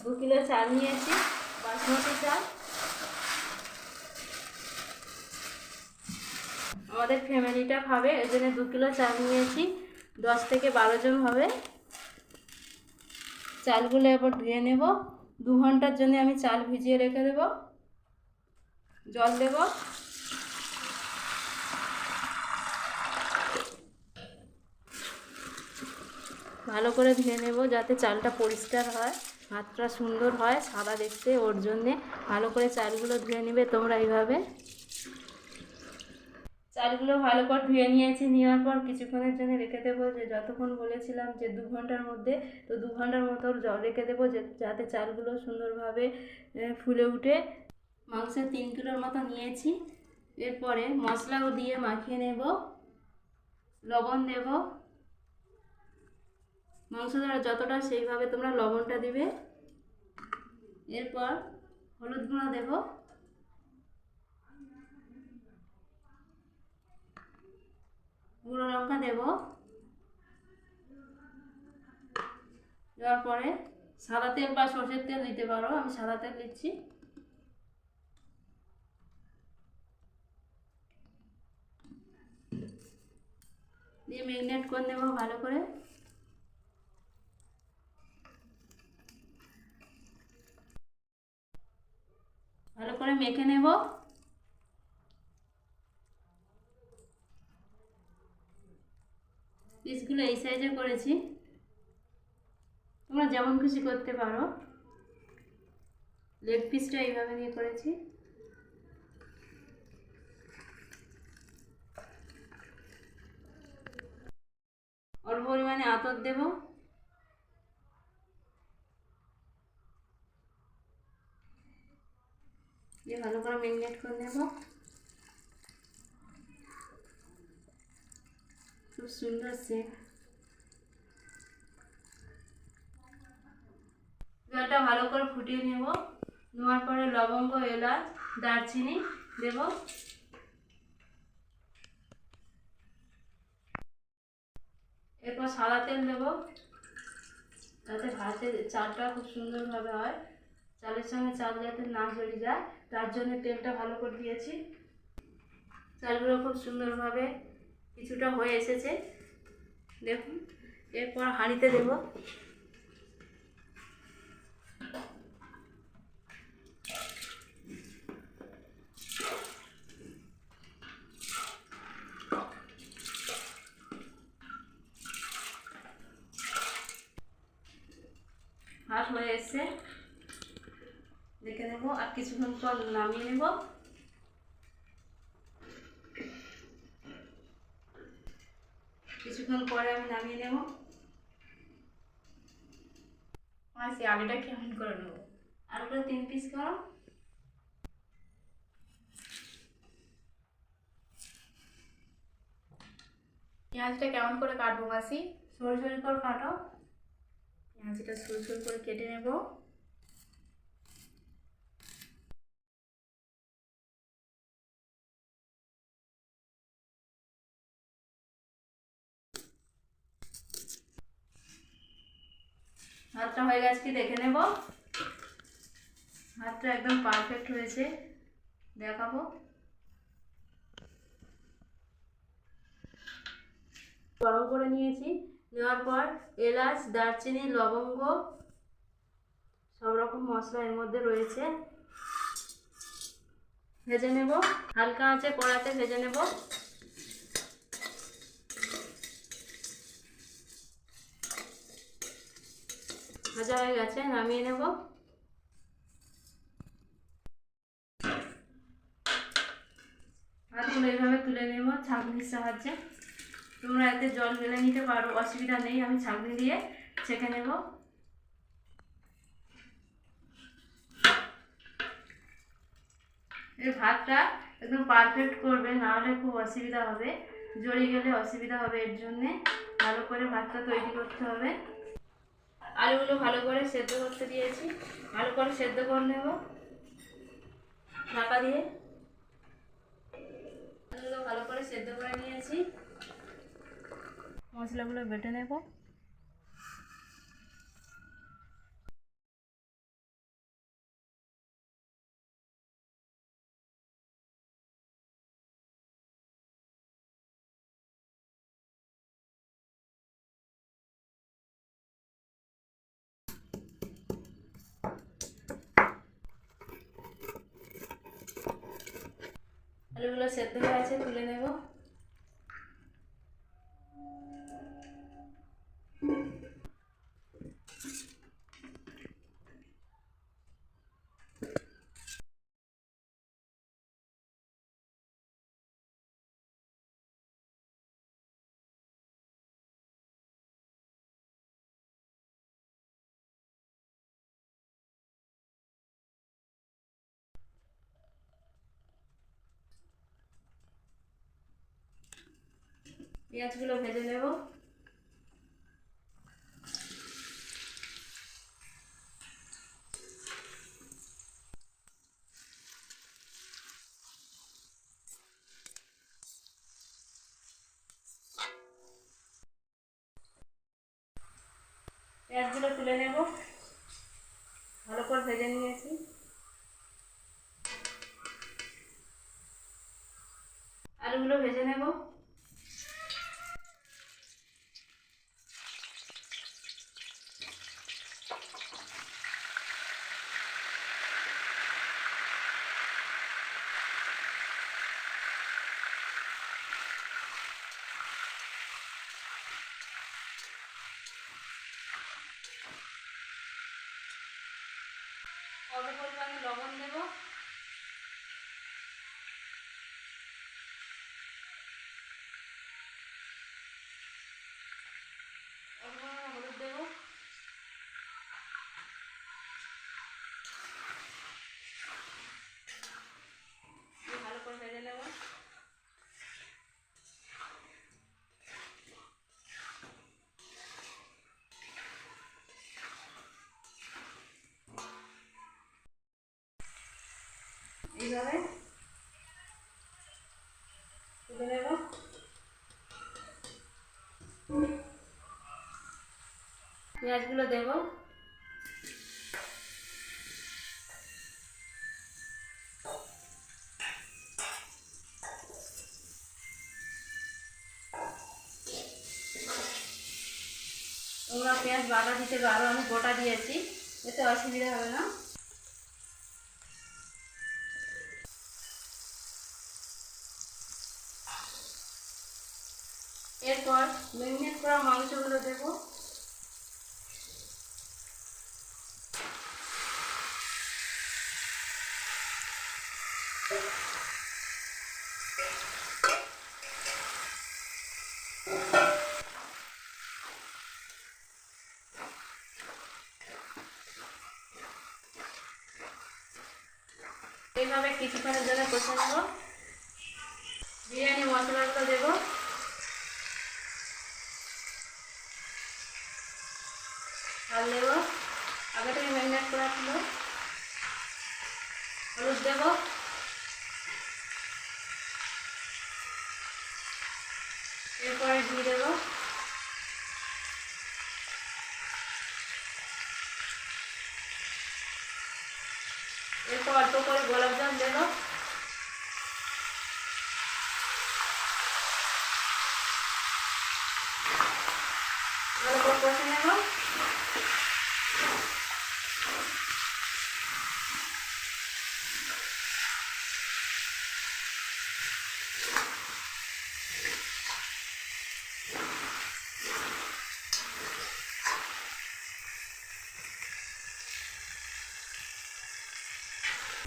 दो किलो चाल নিয়েছি বাসমতি চাল। আমাদের ফ্যামিলিটা খাবে এর জন্য 2 কিলো চাল নিয়েছি। 10 থেকে 12 জন হবে। চালগুলো এবার ধুয়ে নেব। 2 ঘন্টার জন্য আমি চাল ভিজিয়ে রেখে দেব। জল দেব। ভালো করে ধুয়ে নেব যাতে চালটা পরিষ্কার হয়, হাতটা সুন্দর হয়, সাদা দেখতে। ওর জন্যে ভালো করে চালগুলো ধুয়ে নেবে তোমরা এইভাবে। চালগুলো ভালো করে ধুয়ে নিয়েছি। নেওয়ার পর কিছুক্ষণের জন্য রেখে দেবো, যে যতক্ষণ বলেছিলাম যে 2 ঘন্টার মধ্যে, তো 2 ঘন্টার মতো জল রেখে দেবো যাতে চালগুলো সুন্দরভাবে ফুলে উঠে। মাংস 3 কিলোর মতো নিয়েছি। এরপরে মশলাও দিয়ে মাখিয়ে নেব। লবণ দেব। মাংস ধরা যতটা সেইভাবে তোমরা লবণটা দিবে। এরপর হলুদ গুঁড়ো দেব। গুঁড়ো লঙ্কা দেব। দেওয়ার পরে সাদা তেল বা সরষের তেল দিতে পারো, আমি সাদা তেল দিচ্ছি। দিয়ে ম্যারিনেট করে নেব ভালো করে। ভালো করে মেখে নেব। পিসগুলো এই সাইজে করেছি, তোমরা যেমন খুশি করতে পারো। লেগ পিসটা এইভাবে দিয়ে করেছি। অল্প পরিমাণে আতর দেব। দিয়ে ভালো করে ম্যারিনেট করে নেব। খুব সুন্দর সেন্ট। জলটা ভালো করে ফুটিয়ে নেব। নেওয়ার পরে লবঙ্গ, এলাচ, দারচিনি দেব। এরপর এরপর সাদা তেল দেবো, যাতে ভাতের চালটা খুব সুন্দরভাবে হয়, চালের সঙ্গে চাল যাতে না জড়িয়ে যায় তার জন্য তেলটা ভালো করে দিয়েছি। চালগুলো খুব সুন্দরভাবে কিছুটা হয়ে এসেছে দেখুন। এরপর হাঁড়িতে দেব। ভাত হয়ে এসছে, দেখে নেব। আর কিছুক্ষণ পর নামিয়ে নেব। কিছুক্ষণ পরে আমি নামিয়ে নেব। মাসি আলুটা কেমন করে নেবো? আলুটা 3 পিস করো। পেঁয়াজটা কেমন করে কাটবো মাসি? সরু সরু করে কাটো। পেঁয়াজটা সরু সরু করে কেটে নেব। ভাতটা হয়ে গেছে কি দেখে নেব। ভাতটা একদম পারফেক্ট হয়েছে, দেখাবো। গরম করে নিয়েছি, নেওয়ার পর এলাচ, দারচিনি, লবঙ্গ সব রকম মশলা এর মধ্যে রয়েছে। ভেজে নেব, হালকা আঁচে কড়াতে ভেজে নেব। ভাজা হয়ে গেছে, নামিয়ে নেব। ভাতগুলো এইভাবে তুলে নেব ছাঁকনির সাহায্যে। তোমরা এতে জল ঢেলে নিতে পারো, অসুবিধা নেই। আমি ছাঁকনি দিয়ে ছেঁকে নেব। এই ভাতটা একদম পারফেক্ট করবে, না হলে খুব অসুবিধা হবে, জড়িয়ে গেলে অসুবিধা হবে। এর জন্যে ভালো করে ভাতটা তৈরি করতে হবে। আলুগুলো ভালো করে সেদ্ধ করতে দিয়েছি, ভালো করে সেদ্ধ করে নেব ঢাকা দিয়ে। আলুগুলো ভালো করে সেদ্ধ করে নিয়েছি, মশলাগুলো বেটে নেব। আলুগুলো সেদ্ধ হয়ে আছে, তুলে নেব। পেঁয়াজগুলো ভেজে নেব। পেঁয়াজগুলো তুলে নেব, ভালো করে ভেজে নিয়েছি। আলুগুলো ভেজে নেব। অল্প পরিমাণে লবণ দেব। পেঁয়াজগুলো দেবো। তোমরা পেঁয়াজ বাটা দিতে পারো, আমি গোটা দিয়েছি, এতে অসুবিধা হবে না। এরপর ম্যারিনেট করা মাংসগুলো দেবো। এইভাবে কিছুক্ষণের জন্য কষে নেব। বিরিয়ানি মশলাগুলো দেবো। আর দেবো আগে থেকে ম্যারিনেট করা ছিল। হলুদ দেবো। এরপরে ঘি দেবো। এরপর অল্প করে গোলাপ জল দেবো। ভালো করে কষে নেব।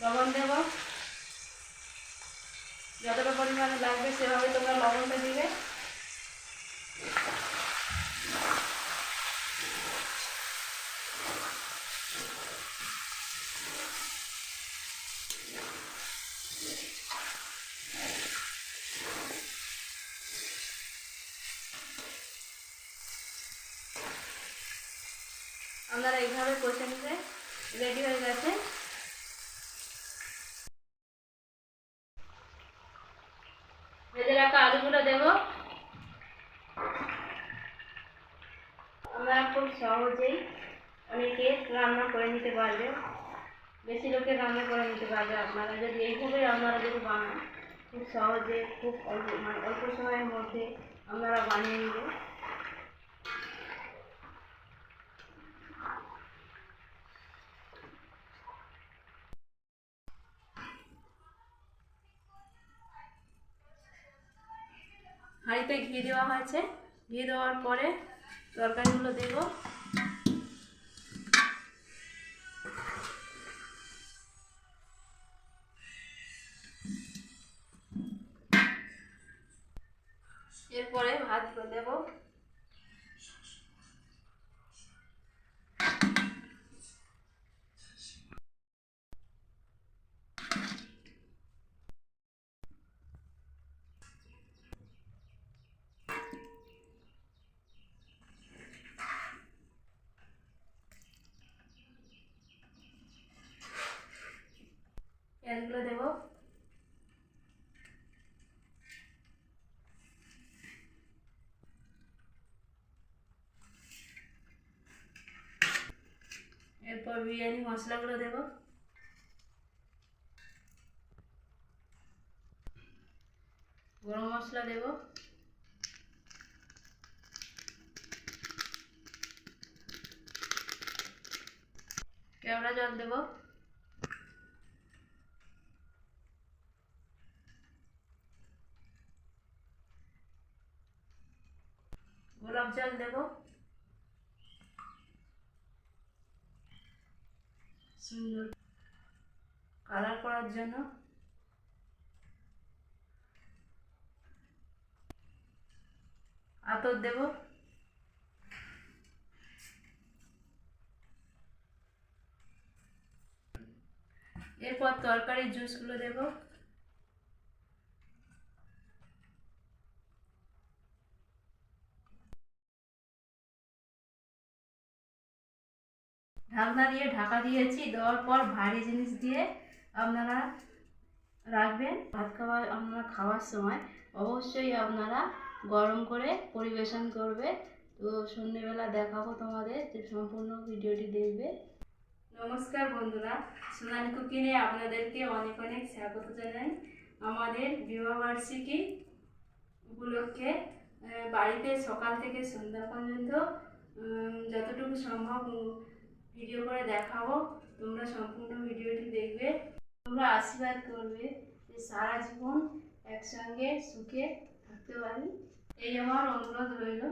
লবণ দেবো। যতটা পরিমাণে লাগবে সেভাবে তোমরা লবণটা দিবে। আপনারা এইভাবে কষে নিতে রেডি হয়ে গেছে। ভেজে রাখা আলুগুলো দেবো। আপনারা খুব সহজেই অনেকে রান্না করে নিতে পারবে, বেশি লোকের রান্না করে নিতে পারবে। আপনারা যদি এইভাবে আপনারা যদি বানান, খুব সহজে, খুব অল্প সময়ের মধ্যে আপনারা বানিয়ে নেবেন। হাঁড়িতে ঘি দেওয়া হয়েছে। ঘি দেওয়ার পরে তরকারিগুলো দেব। এরপরে ভাতগুলো দেব। পেঁয়াজগুলো দেব। এরপর বিরিয়ানি মশলাগুলো দেব। গরম মশলা দেব। কেওড়া জল দেব। গোলাপ জল দেব। সুন্দর কালার করার জন্য। আতর দেব। এরপর তরকারির জুসগুলো দেব। ঢাকনা দিয়ে ঢাকা দিয়েছি। দেওয়ার পর ভারী জিনিস দিয়ে আপনারা রাখবেন। আপনারা খাওয়ার সময় অবশ্যই আপনারা গরম করে পরিবেশন করবে। তো সন্ধেবেলা দেখাবো তোমাদের, যে সম্পূর্ণ ভিডিওটি দেখবে। নমস্কার বন্ধুরা, সোনালি কুকিংয়ে আপনাদেরকে অনেক অনেক স্বাগত জানাই। আমাদের বিবাহবার্ষিকী উপলক্ষে বাড়িতে সকাল থেকে সন্ধ্যা পর্যন্ত যতটুকু সম্ভব ভিডিও করে দেখাবো। তোমরা সম্পূর্ণ ভিডিওটি দেখবে, তোমরা আশীর্বাদ করবে যে সারা জীবন একসঙ্গে সুখে থাকতে পারি, এই আমার অনুরোধ রইল।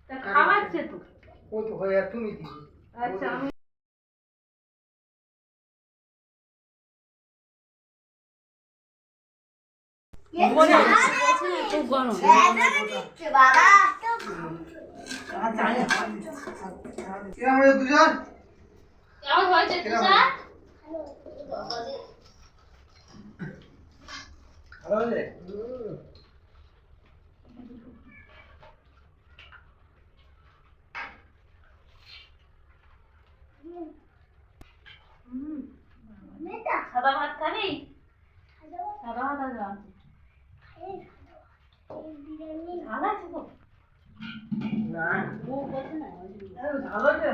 আচ্ছা, খাওয়াচ্ছে তো। আচ্ছা, আমি খুব গরম। কেমন হয়েছে তুষার? সাদা ভাত খাবি? সাদা ভাত আছে, ঝাল আছে তো? ও বলছে না ঝাল আছে।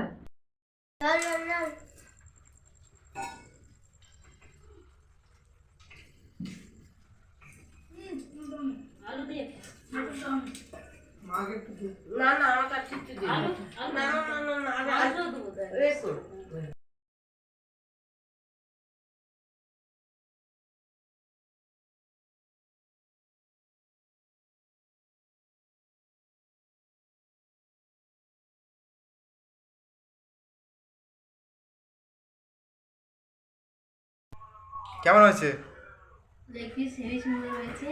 আলু দিয়ে না না আমার কাছে না না না না আলু দেবো। কেমন হয়েছে? দেখবি, হেবি সুন্দর হয়েছে।